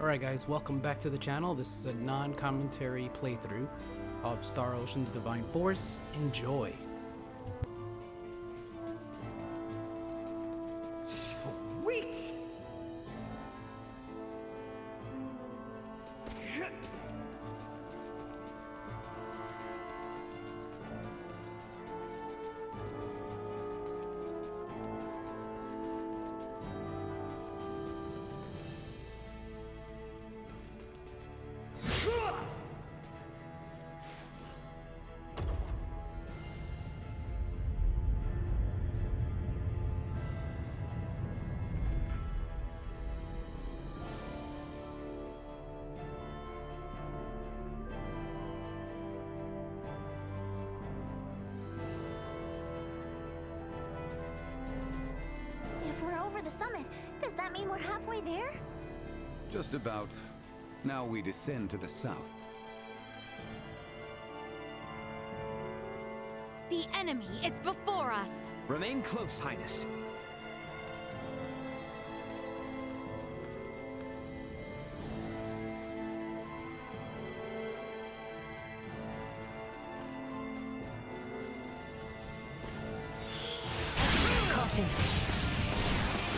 Alright guys, welcome back to the channel. This is a non-commentary playthrough of Star Ocean's Divine Force. Enjoy! Sweet! If we're over the summit, does that mean we're halfway there? Just about. Now we descend to the south. The enemy is before us. Remain close, Highness. Caution.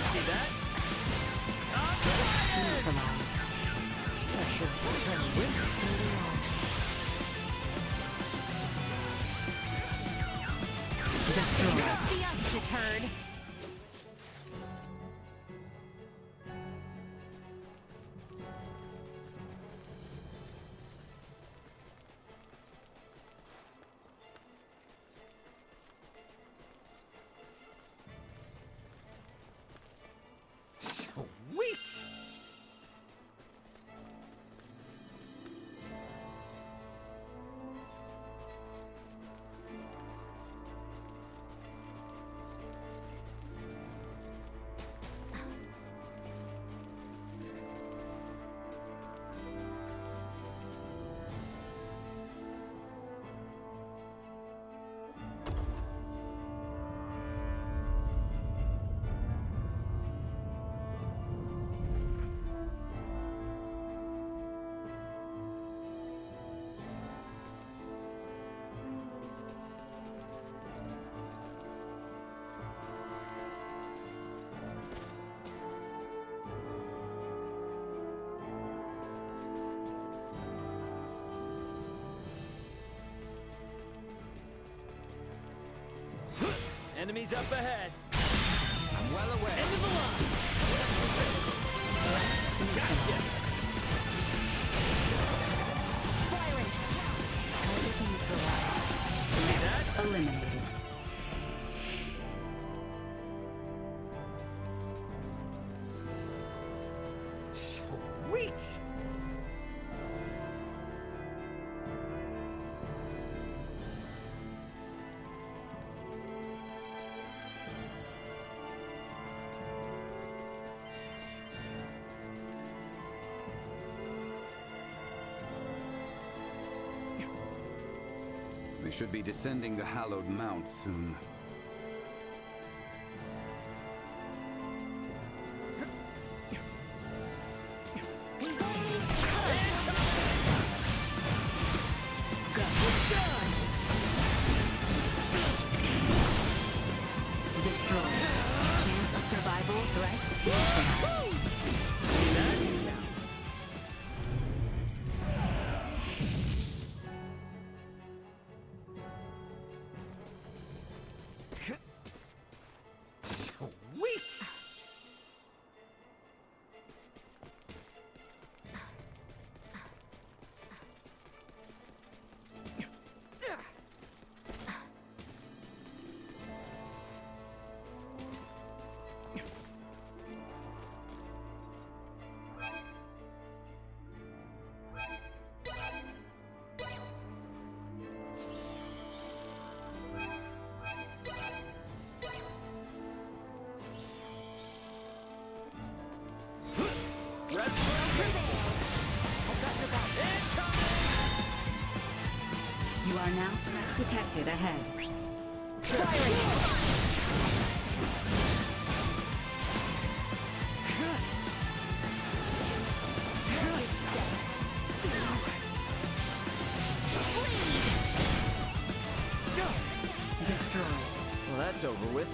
See that? Neutralized. Pressure Destroy. See us deterred. Sweet! Enemies up ahead. I'm well aware. End of the line. Gotcha. Firing. Target neutralized. See that? Eliminated. Sweet! We should be descending the hallowed mount soon. Destroy. Chance of survival threat neutralized. See that? Sweet! You are now detected ahead. that's over with.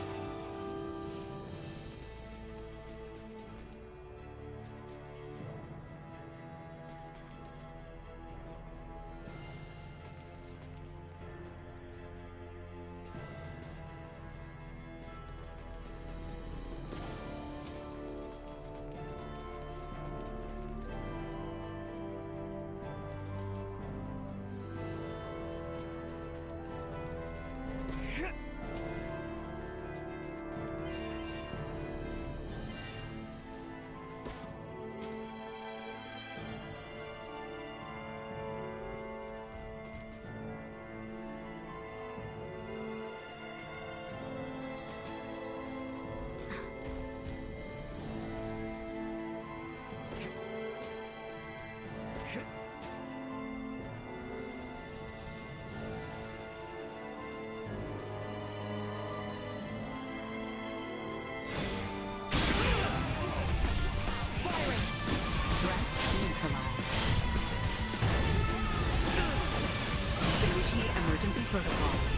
Emergency protocols.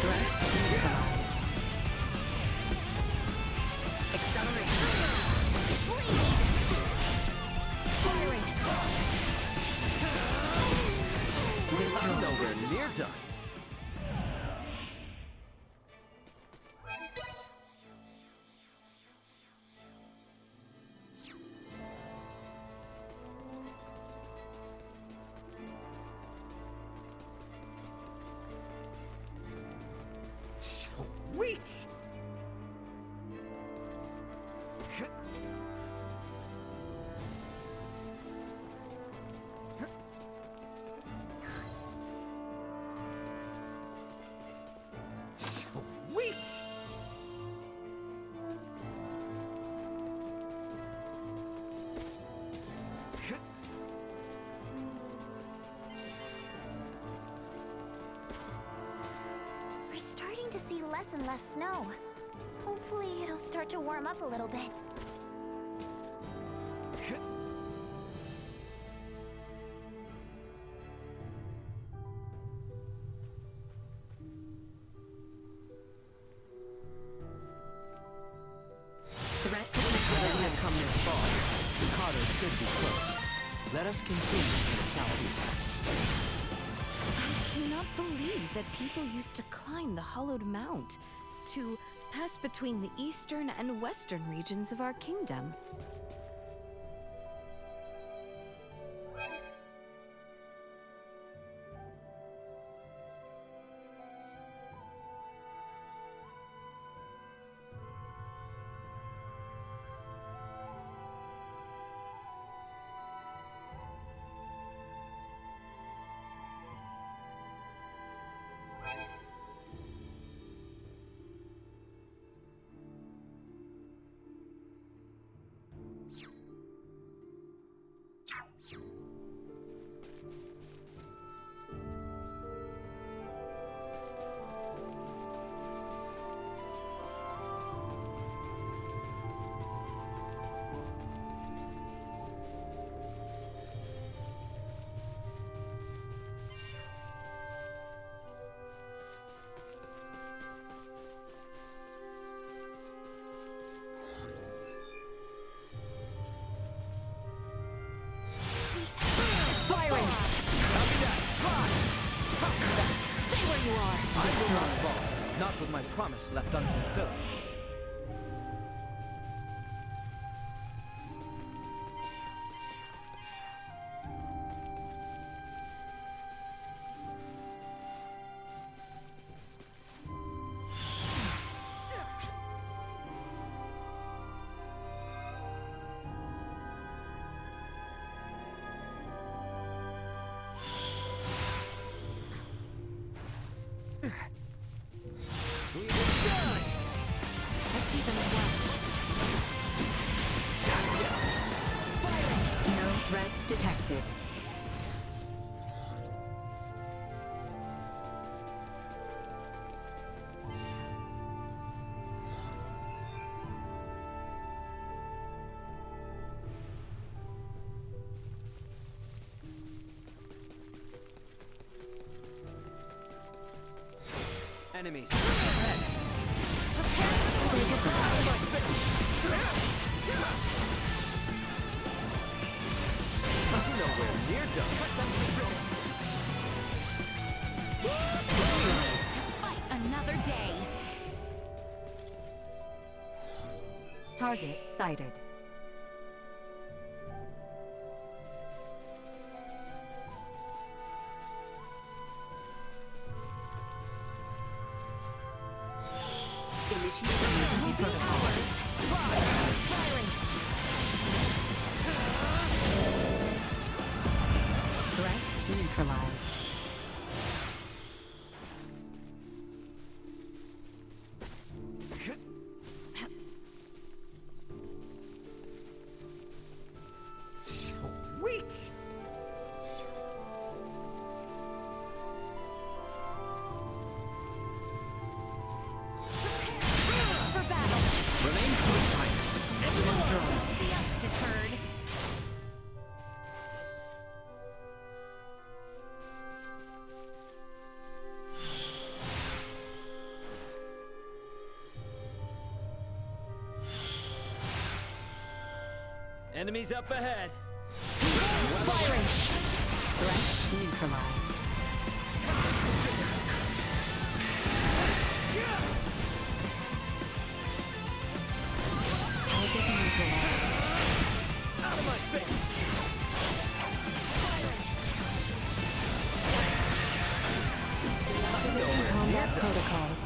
Threat neutralized. Acceleration. Firing. I'm nowhere near done. Sweet! Sweet! We're starting to see less and less snow. Hopefully, it'll start to warm up a little bit. Threat When we have come this far, the Mikado should be close. Let us continue to the southeast. I cannot believe that people used to climb the hollowed mount to pass between the eastern and western regions of our kingdom. I will not fall, not with my promise left unfulfilled. We are done! enemies. Ahead. Nowhere near done. To fight another day. Target sighted. Initiate emergency protocols. Threat neutralized. Sweet! For battle. Remain close, Highness. You'll see us deterred. Enemies up ahead. Firing. Threat neutralized. Target neutralized. Out of my face! Combat protocols.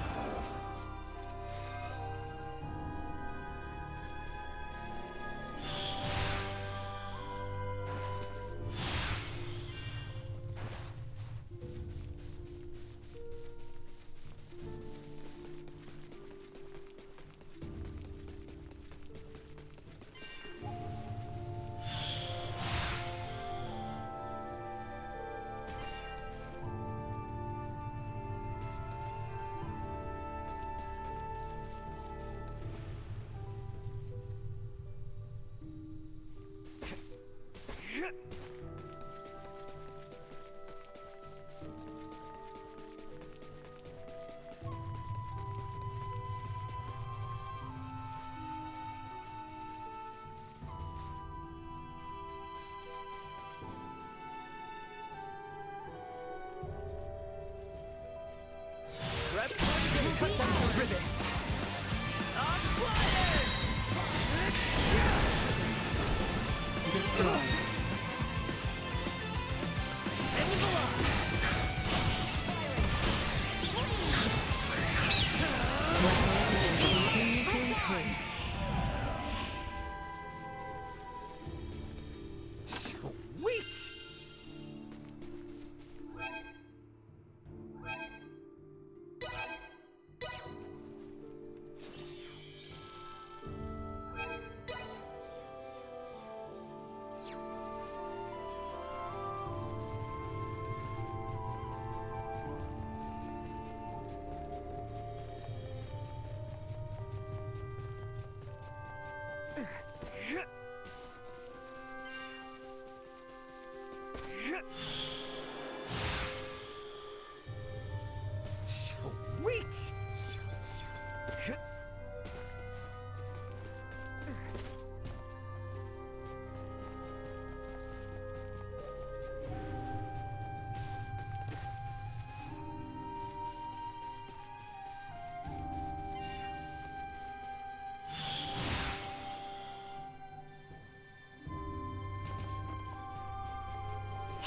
Cut them to ribbons. On fire! Destroy. Continue to increase. Sweet! Sweet!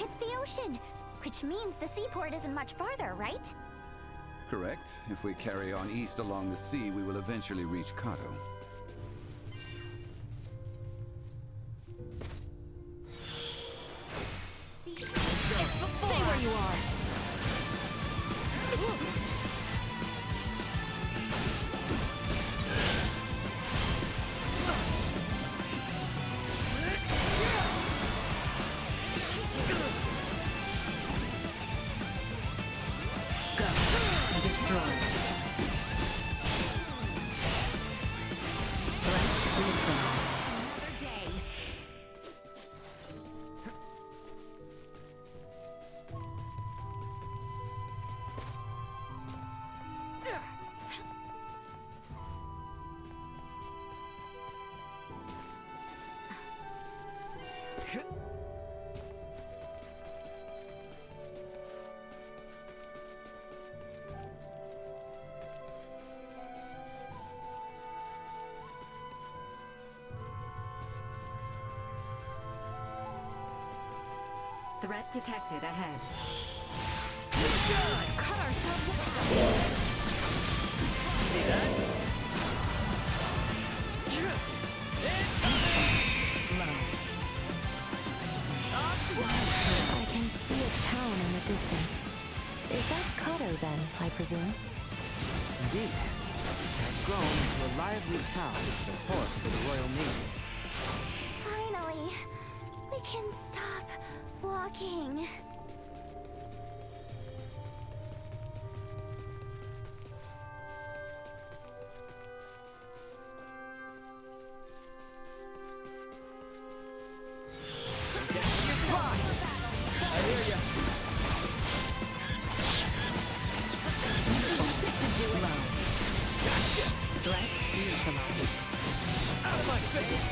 It's the ocean, which means the seaport isn't much farther, right? Correct. If we carry on east along the sea, we will eventually reach Kato. Stay where you are. Destroy. Threat neutralized. Another day. Threat detected ahead. To cut ourselves apart. See that? I can see a town in the distance. Is that Kato then, I presume? Indeed. It has grown into a lively town with support for the Royal Navy. Finally, we can stop walking. I hear ya. Low. Threat neutralized. Out of my face!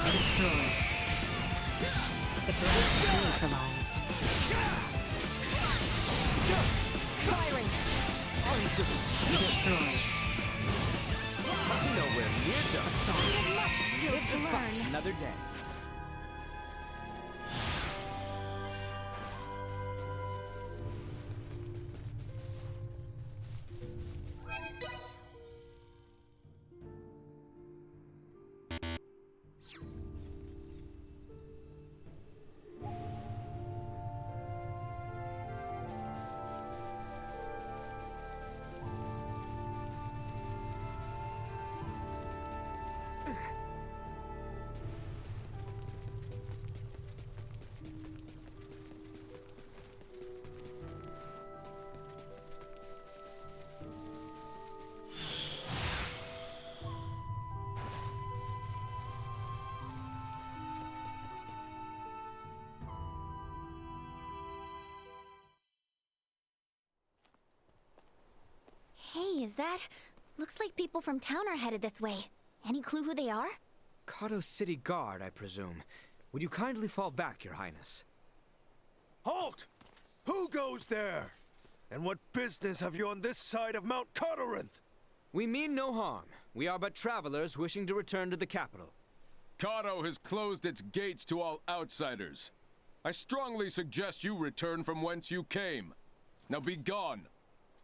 Destroyed. The threat neutralized. Firing. Destroyed. Nowhere near done. We have much still to learn. Another day. Hey, is that? Looks like people from town are headed this way. Any clue who they are? Kato City Guard, I presume. Would you kindly fall back, Your Highness? Halt! Who goes there? And what business have you on this side of Mount Corinth? We mean no harm. We are but travelers wishing to return to the capital. Kato has closed its gates to all outsiders. I strongly suggest you return from whence you came. Now be gone.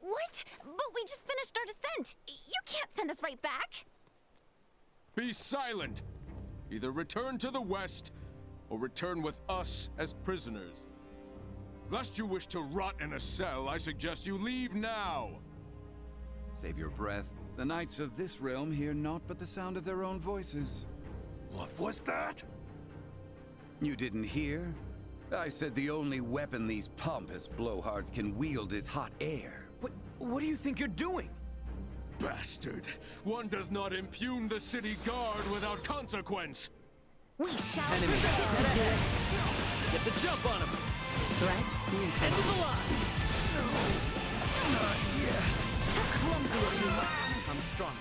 What? But we just finished our descent. You can't send us right back. Be silent! Either return to the west, or return with us as prisoners. Lest you wish to rot in a cell, I suggest you leave now! Save your breath. The knights of this realm hear naught but the sound of their own voices. What was that? You didn't hear? I said the only weapon these pompous blowhards can wield is hot air. What do you think you're doing? Bastard! One does not impugn the city guard without consequence! We shall Enemy. Get the jump on him! Threat End of the line! How clumsy of you. I'm strong.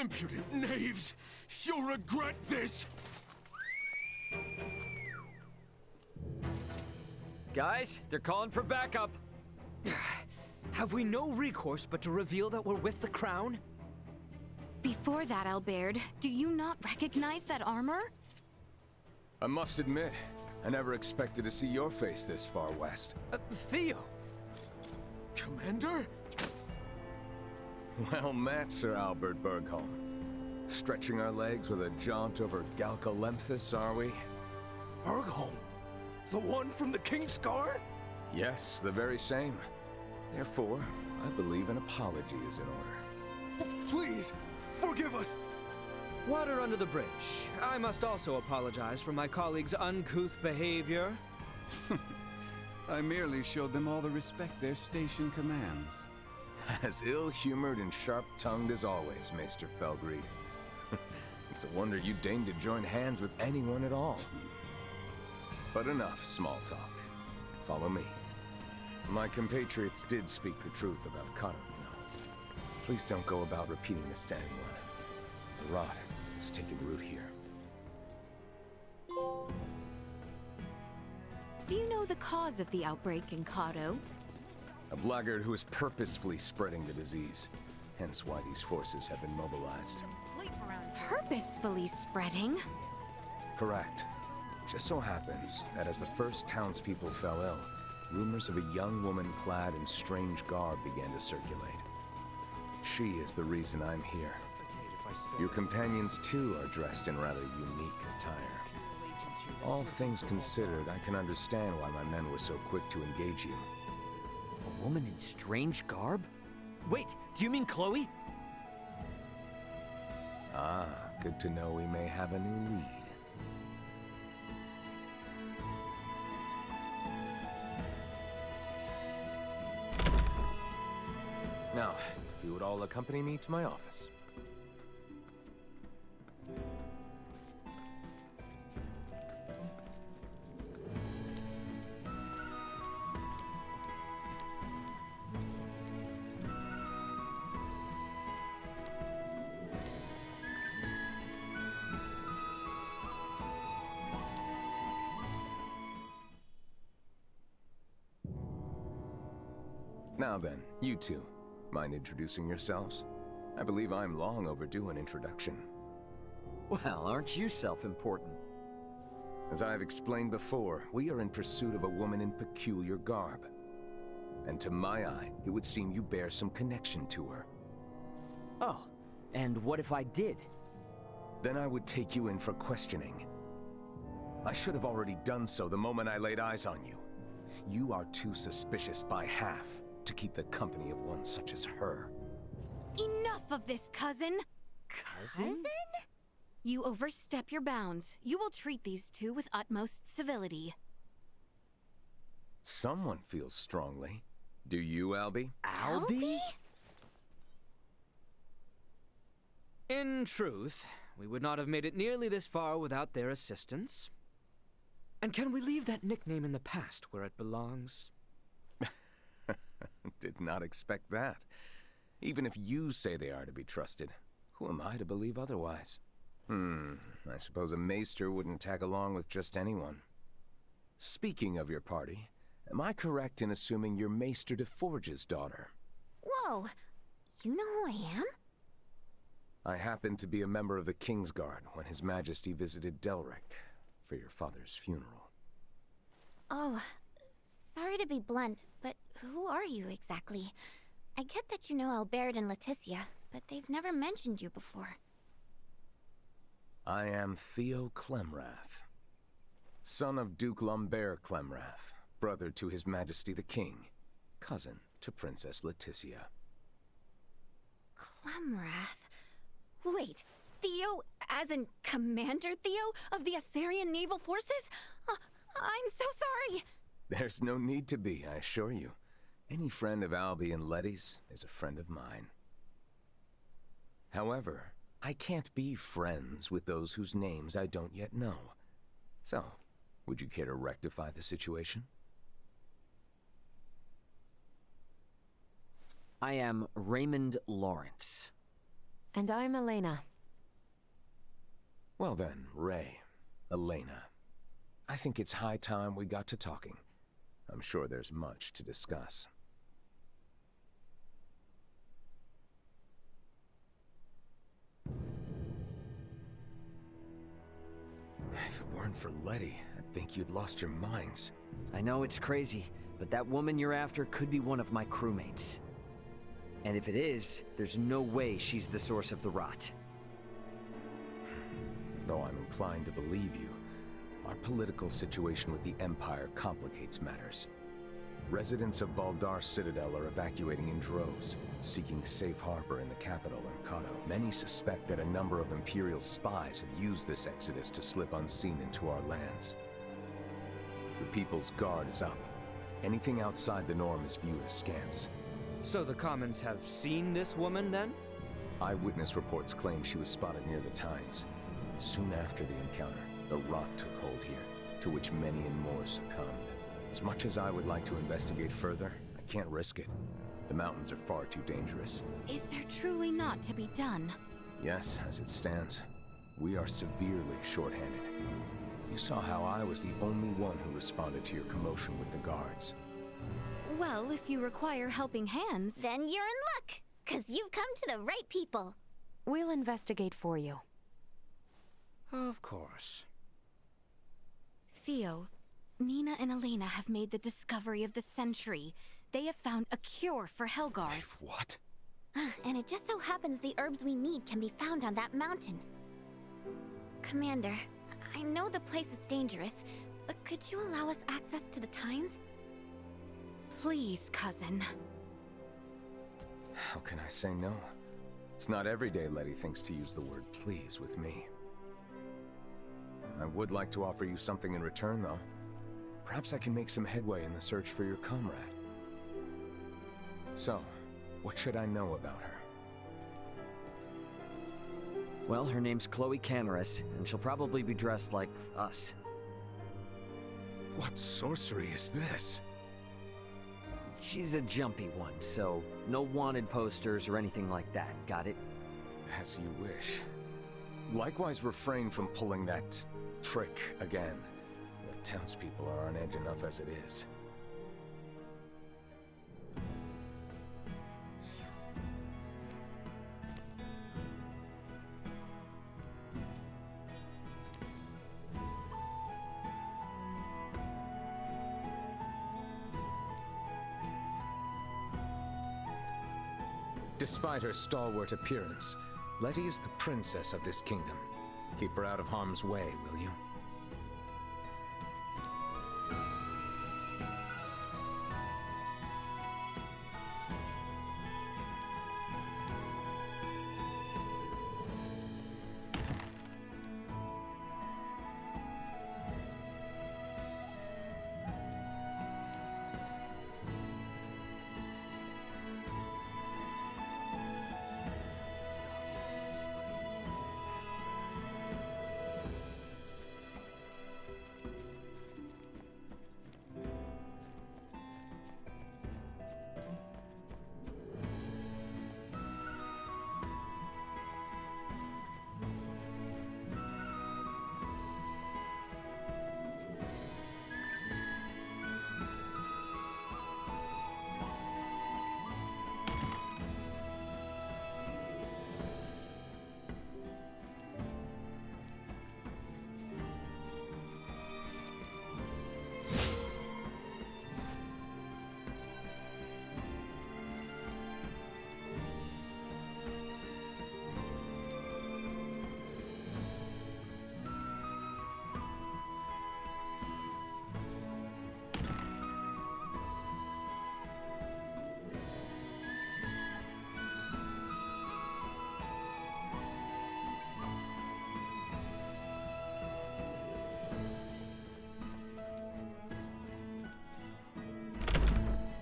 Impudent knaves! You'll regret this! Guys, they're calling for backup. Have we no recourse but to reveal that we're with the crown? Before that, Albert, do you not recognize that armor? I must admit, I never expected to see your face this far west. Theo! Commander? Well met, Sir Albert Bergholm. Stretching our legs with a jaunt over Galcalemthus, are we? Bergholm? The one from the King's Guard? Yes, the very same. Therefore, I believe an apology is in order. Please, forgive us! Water under the bridge. I must also apologize for my colleagues' uncouth behavior. I merely showed them all the respect their station commands. As ill-humored and sharp-tongued as always, Maester Felgreed. It's a wonder you deigned to join hands with anyone at all. But enough small talk. Follow me. My compatriots did speak the truth about Kato, you know. Please don't go about repeating this to anyone. The rot has taken root here. Do you know the cause of the outbreak in Kato? A blackguard who is purposefully spreading the disease. Hence why these forces have been mobilized. Purposefully spreading? Correct. Just so happens that as the first townspeople fell ill, rumors of a young woman clad in strange garb began to circulate. She is the reason I'm here. Your companions, too, are dressed in rather unique attire. All things considered, I can understand why my men were so quick to engage you. A woman in strange garb? Wait, do you mean Chloe? Ah, good to know we may have a new lead. Now, if you would all accompany me to my office. Now then, you two, mind introducing yourselves? I believe I'm long overdue an introduction. Well, aren't you self-important? As I have explained before, we are in pursuit of a woman in peculiar garb. And to my eye, it would seem you bear some connection to her. Oh, and what if I did? Then I would take you in for questioning. I should have already done so the moment I laid eyes on you. You are too suspicious by half to keep the company of one such as her. Enough of this, cousin! Cousin? You overstep your bounds. You will treat these two with utmost civility. Someone feels strongly. Do you, Albie? Albie? In truth, we would not have made it nearly this far without their assistance. And can we leave that nickname in the past where it belongs? Did not expect that. Even if you say they are to be trusted, who am I to believe otherwise? I suppose a maester wouldn't tag along with just anyone. Speaking of your party, am I correct in assuming you're Maester de Forge's daughter? Whoa, you know who I am? I happened to be a member of the Kingsguard when His Majesty visited Delric for your father's funeral. Oh, sorry to be blunt, but who are you exactly? I get that you know Albert and Leticia, but they've never mentioned you before. I am Theo Clemrath, son of Duke Lambert Clemrath, brother to His Majesty the King, cousin to Princess Leticia. Clemrath? Wait, Theo, as in Commander Theo of the Assyrian Naval Forces? I'm so sorry! There's no need to be, I assure you. Any friend of Albie and Letty's is a friend of mine. However, I can't be friends with those whose names I don't yet know. So, would you care to rectify the situation? I am Raymond Lawrence. And I'm Elena. Well then, Ray, Elena. I think it's high time we got to talking. I'm sure there's much to discuss. If it weren't for Letty, I'd think you'd lost your minds. I know it's crazy, but that woman you're after could be one of my crewmates. And if it is, there's no way she's the source of the rot. Though I'm inclined to believe you, our political situation with the Empire complicates matters. Residents of Baldar Citadel are evacuating in droves, seeking safe harbor in the capital, Kato. Many suspect that a number of Imperial spies have used this exodus to slip unseen into our lands. The People's Guard is up. Anything outside the norm is viewed askance. So the Commons have seen this woman, then? Eyewitness reports claim she was spotted near the Tines. Soon after the encounter, the rot took hold here, to which many and more succumbed. As much as I would like to investigate further, I can't risk it. The mountains are far too dangerous. Is there truly not to be done? Yes, as it stands, we are severely short-handed. You saw how I was the only one who responded to your commotion with the guards. Well, if you require helping hands... Then you're in luck, 'cause you've come to the right people. We'll investigate for you. Of course. Theo, Nina and Elena have made the discovery of the century. They have found a cure for Helgars. What? And it just so happens the herbs we need can be found on that mountain. Commander, I know the place is dangerous, but could you allow us access to the Tines? Please, cousin. How can I say no? It's not every day Letty thinks to use the word please with me. I would like to offer you something in return, though. Perhaps I can make some headway in the search for your comrade. So, what should I know about her? Well, her name's Chloe Canaris, and she'll probably be dressed like us. What sorcery is this? She's a jumpy one, so no wanted posters or anything like that, got it? As you wish. Likewise, refrain from pulling that trick again. The townspeople are on edge enough as it is. Despite her stalwart appearance, Letty is the princess of this kingdom. Keep her out of harm's way, will you?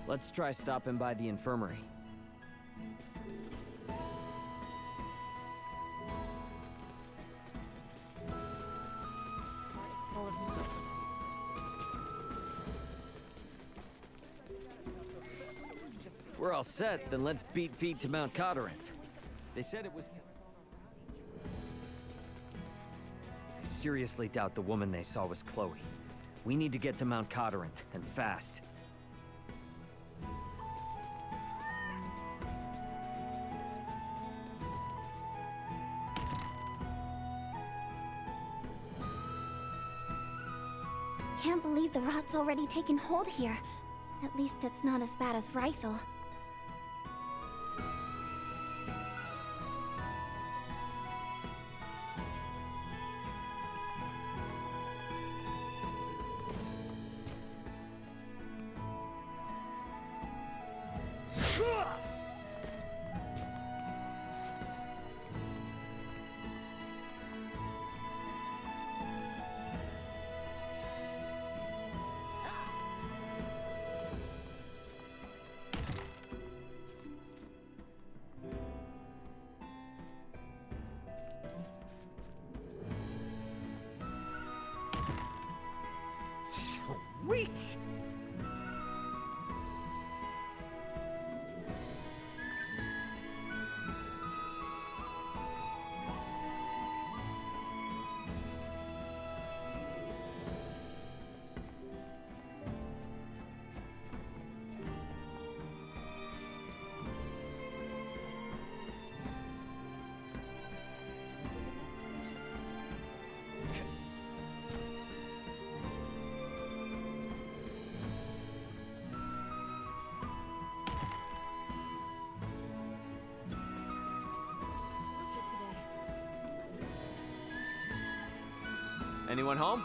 Let's try stopping by the infirmary. If we're all set, then let's beat feet to Mount Codorant. They said it was... I seriously doubt the woman they saw was Chloe. We need to get to Mount Codorant, and fast. Can't believe the rot's already taken hold here. At least it's not as bad as Rythel. Sweet! Anyone home?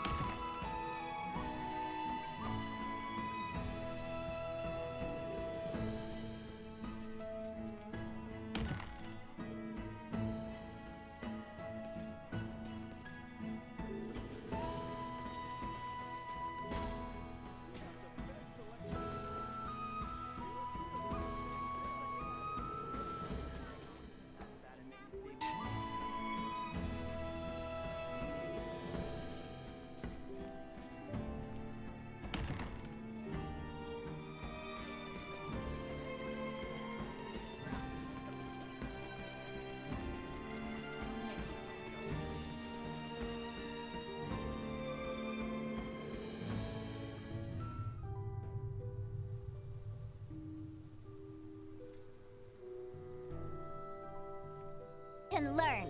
And learn.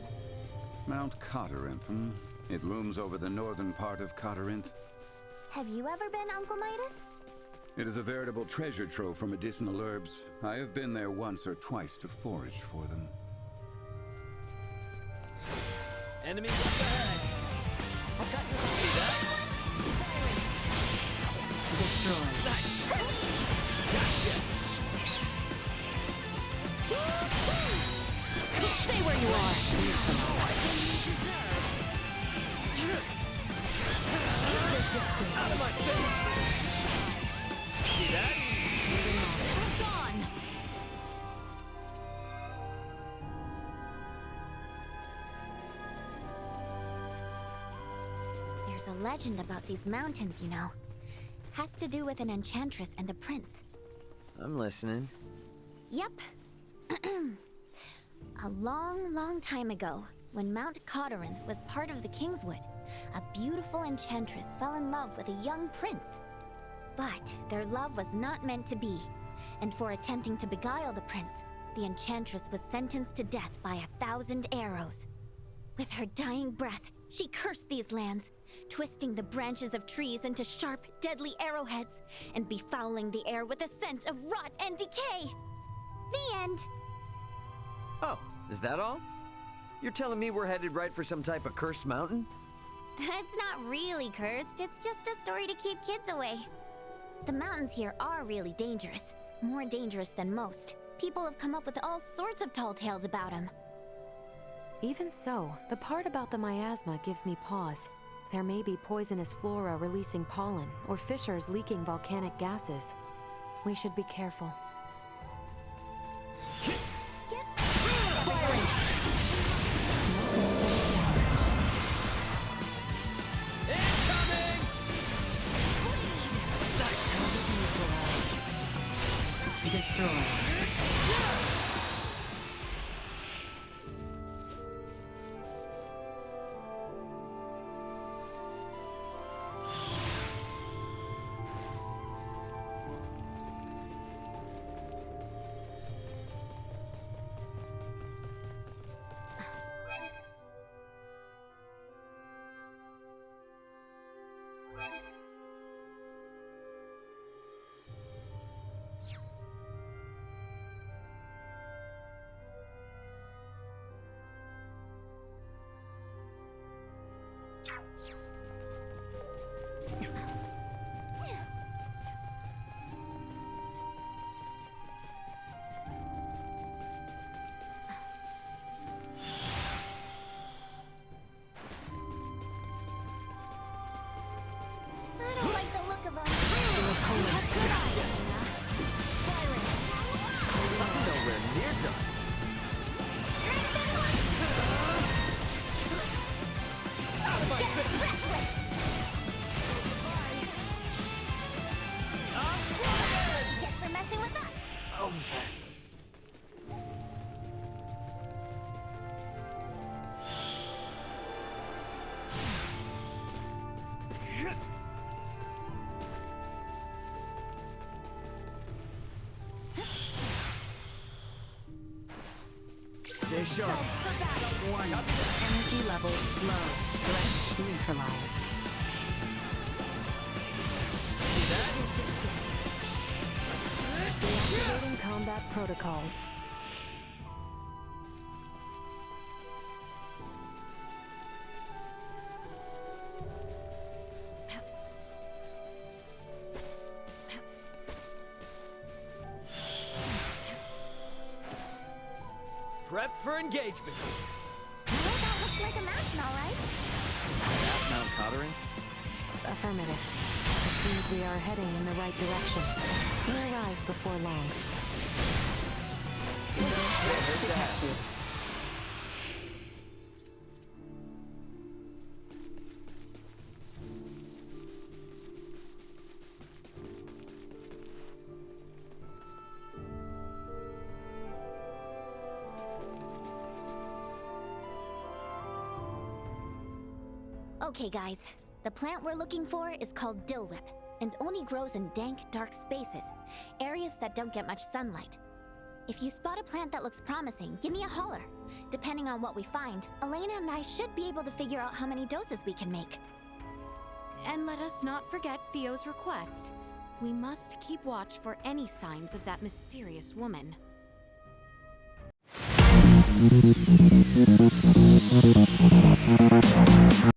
Mount Corinth, hmm? It looms over the northern part of Corinth. Have you ever been, Uncle Midas? It is a veritable treasure trove for medicinal herbs. I have been there once or twice to forage for them. Enemies up ahead. See that? Destroy. Nice. Gotcha. Stay where you are. Out of my face. See that? Press on. There's a legend about these mountains, you know. Has to do with an enchantress and a prince. I'm listening. Yep. A long, long time ago, when Mount Corinth was part of the Kingswood, a beautiful enchantress fell in love with a young prince. But their love was not meant to be, and for attempting to beguile the prince, the enchantress was sentenced to death by 1,000 arrows. With her dying breath, she cursed these lands, twisting the branches of trees into sharp, deadly arrowheads, and befouling the air with a scent of rot and decay. The end. Oh, is that all? You're telling me we're headed right for some type of cursed mountain? It's not really cursed, it's just a story to keep kids away. The mountains here are really dangerous, more dangerous than most. People have come up with all sorts of tall tales about them. Even so, the part about the miasma gives me pause. There may be poisonous flora releasing pollen, or fissures leaking volcanic gases. We should be careful. Destroy. I don't like the look of them. Nowhere near done. Out of my face! What you get for messing with us? Stay sharp. Warning. Energy levels low. Threat neutralized. See that? Deactivating combat protocols. prep for engagement. Well, that looks like a match, all right. At Mount Cottering? Affirmative. It seems we are heading in the right direction. We'll arrive before long. Threats detected. Okay, guys. The plant we're looking for is called dill whip, and only grows in dank, dark spaces, areas that don't get much sunlight. If you spot a plant that looks promising, give me a holler. Depending on what we find, Elena and I should be able to figure out how many doses we can make. And let us not forget Theo's request. We must keep watch for any signs of that mysterious woman.